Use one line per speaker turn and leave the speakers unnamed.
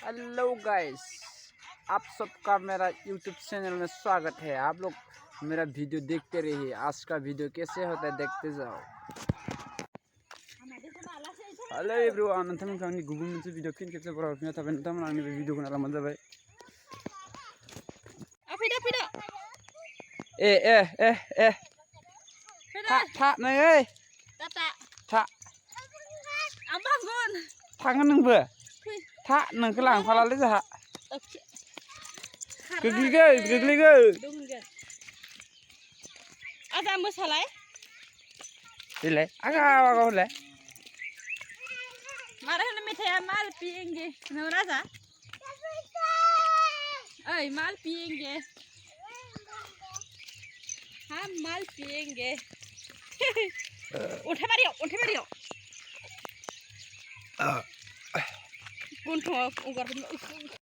Hello guys, आप सबका मेरा यूट्यूब चैनल में स्वागत है। आप लोग मेरा वीडियो देखते रहिए। आज का वीडियो कैसे होता है देखते जाओ। हेलो एवरीवन, नोंथांमोनखौ आंनि गुबुन मोनसे भिडिअ फिन खेबसे बरायफिननाय थाबाय। नोंथांमोना आंनि बे भिडिअखौ नायलांबानो जाबाय। ए ए ए ए था नै ओइ था थांगोन नोंबो था नोंखौ लांफालालै जोंहा गोग्लैगोन
आजा मोसालाय
देलाय आगाव होलाय
मारा होनो मेथाइया माल पिएंगे नो राजा ओइ माल पिएंगे हाँ माल पिएंगे अन्थाइबारियाव गन्थंआव हगारदों